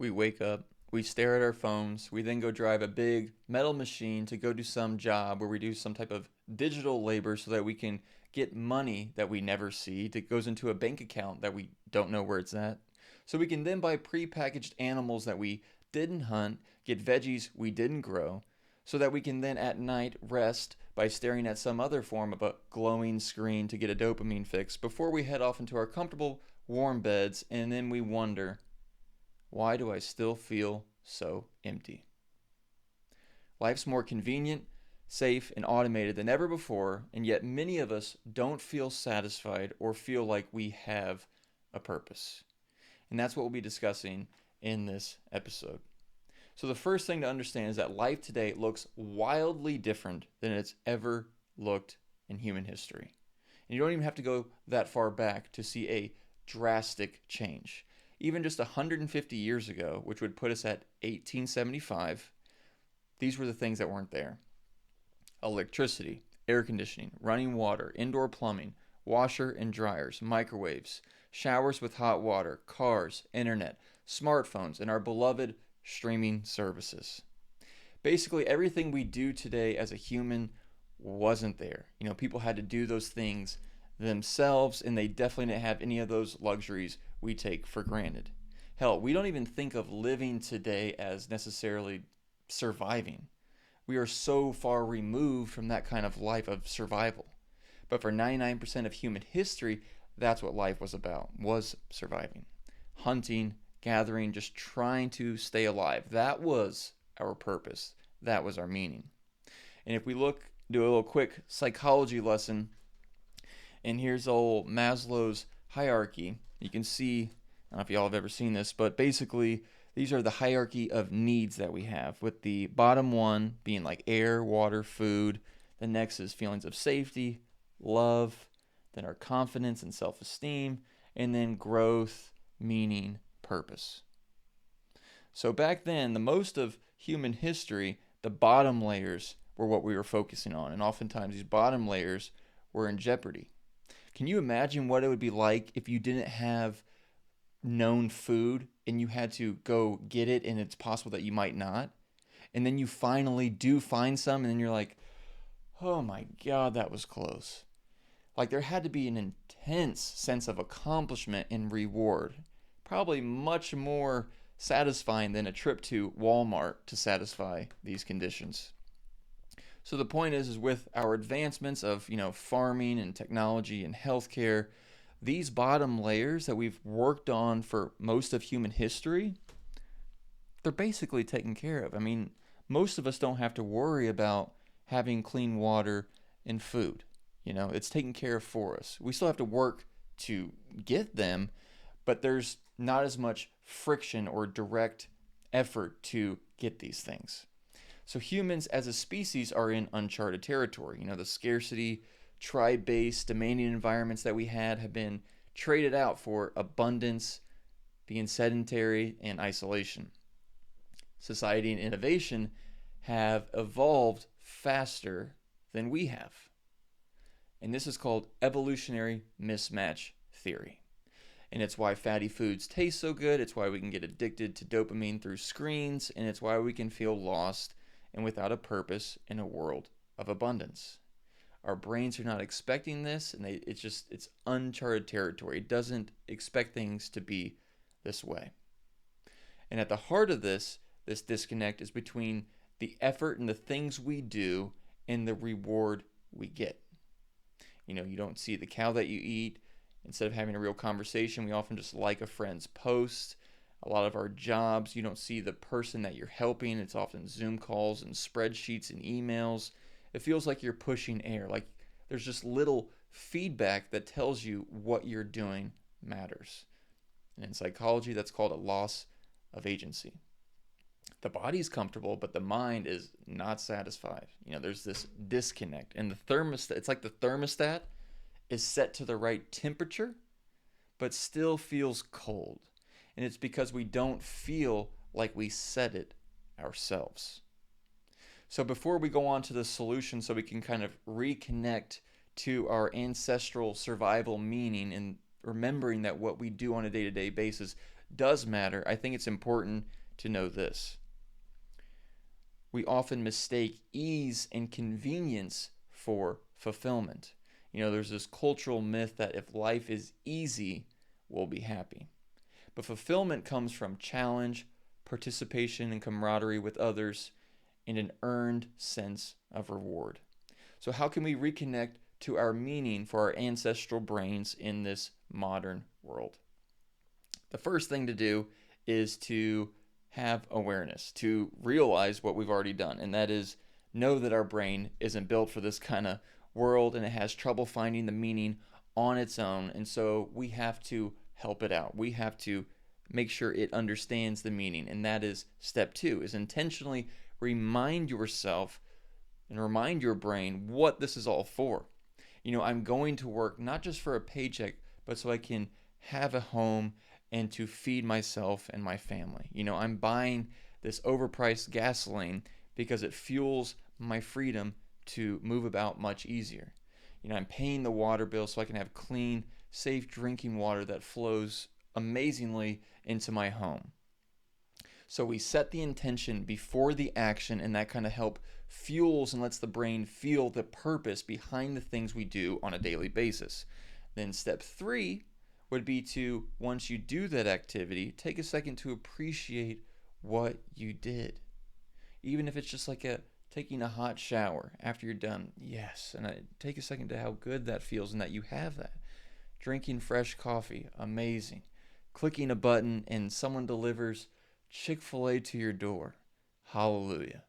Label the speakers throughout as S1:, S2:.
S1: We wake up, we stare at our phones, we then go drive a big metal machine to go do some job where we do some type of digital labor so that we can get money that we never see that goes into a bank account that we don't know where it's at. So we can then buy prepackaged animals that we didn't hunt, get veggies we didn't grow, so that we can then at night rest by staring at some other form of a glowing screen to get a dopamine fix before we head off into our comfortable warm beds, and then we wonder, why do I still feel so empty? Life's more convenient, safe, and automated than ever before, and yet many of us don't feel satisfied or feel like we have a purpose. And that's what we'll be discussing in this episode. So, the first thing to understand is that life today looks wildly different than it's ever looked in human history. And you don't even have to go that far back to see a drastic change. Even just 150 years ago, which would put us at 1875, these were the things that weren't there: electricity, air conditioning, running water, indoor plumbing, washer and dryers, microwaves, showers with hot water, cars, internet, smartphones, and our beloved streaming services. Basically, everything we do today as a human wasn't there. People had to do those things themselves, and they definitely didn't have any of those luxuries we take for granted. Hell, we don't even think of living today as necessarily surviving. We are so far removed from that kind of life of survival. But for 99% of human history, that's what life was about, was surviving. Hunting, gathering, just trying to stay alive. That was our purpose. That was our meaning. And if we do a little quick psychology lesson, and here's old Maslow's hierarchy. You can see, I don't know if y'all have ever seen this, but basically these are the hierarchy of needs that we have, with the bottom one being like air, water, food. The next is feelings of safety, love, then our confidence and self-esteem, and then growth, meaning, purpose. So back then, the most of human history, the bottom layers were what we were focusing on, and oftentimes these bottom layers were in jeopardy. Can you imagine what it would be like if you didn't have known food and you had to go get it, and it's possible that you might not? And then you finally do find some, and then you're like, oh my God, that was close. Like, there had to be an intense sense of accomplishment and reward. Probably much more satisfying than a trip to Walmart to satisfy these conditions. So the point is with our advancements of, farming and technology and healthcare, these bottom layers that we've worked on for most of human history, they're basically taken care of. I mean, most of us don't have to worry about having clean water and food. It's taken care of for us. We still have to work to get them, but there's not as much friction or direct effort to get these things. So humans as a species are in uncharted territory. The scarcity, tribe-based, demanding environments that we had have been traded out for abundance, being sedentary, and isolation. Society and innovation have evolved faster than we have. And this is called evolutionary mismatch theory. And it's why fatty foods taste so good. It's why we can get addicted to dopamine through screens. And it's why we can feel lost and without a purpose in a world of abundance. Our brains are not expecting this, and it's uncharted territory. It doesn't expect things to be this way. And at the heart of this disconnect is between the effort and the things we do and the reward we get. You don't see the cow that you eat. Instead of having a real conversation, we often just like a friend's post. A lot of our jobs, you don't see the person that you're helping. It's often Zoom calls and spreadsheets and emails. It feels like you're pushing air, like there's just little feedback that tells you what you're doing matters. And in psychology, that's called a loss of agency. The body's comfortable, but the mind is not satisfied. There's this disconnect. And the thermostat, it's like the thermostat is set to the right temperature, but still feels cold. And it's because we don't feel like we set it ourselves. So before we go on to the solution, so we can kind of reconnect to our ancestral survival meaning and remembering that what we do on a day-to-day basis does matter, I think it's important to know this. We often mistake ease and convenience for fulfillment. There's this cultural myth that if life is easy, we'll be happy. But fulfillment comes from challenge, participation, and camaraderie with others, and an earned sense of reward. So, how can we reconnect to our meaning for our ancestral brains in this modern world? The first thing to do is to have awareness, to realize what we've already done, and that is know that our brain isn't built for this kind of world and it has trouble finding the meaning on its own. And so we have to help it out. We have to make sure it understands the meaning. And that is step two, is intentionally remind yourself and remind your brain what this is all for. I'm going to work not just for a paycheck, but so I can have a home and to feed myself and my family. I'm buying this overpriced gasoline because it fuels my freedom to move about much easier. I'm paying the water bill so I can have clean, safe drinking water that flows amazingly into my home. So we set the intention before the action, and that kind of help fuels and lets the brain feel the purpose behind the things we do on a daily basis. Then step three would be to, once you do that activity, take a second to appreciate what you did. Even if it's just like taking a hot shower after you're done. Yes, and take a second to how good that feels and that you have that. Drinking fresh coffee, amazing. Clicking a button and someone delivers Chick-fil-A to your door. Hallelujah.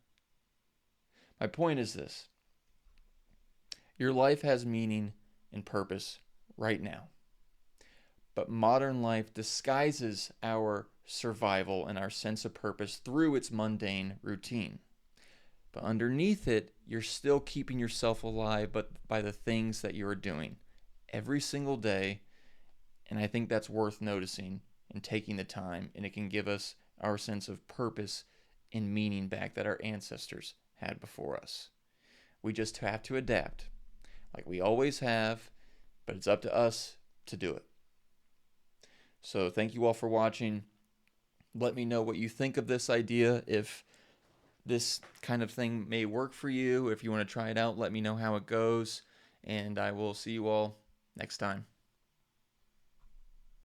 S1: My point is this. Your life has meaning and purpose right now. But modern life disguises our survival and our sense of purpose through its mundane routine. But underneath it, you're still keeping yourself alive, but by the things that you're doing every single day. And I think that's worth noticing and taking the time, and it can give us our sense of purpose and meaning back that our ancestors had before us. We just have to adapt, like we always have, but it's up to us to do it. So thank you all for watching. Let me know what you think of this idea. If this kind of thing may work for you, if you want to try it out, let me know how it goes. And I will see you all next time.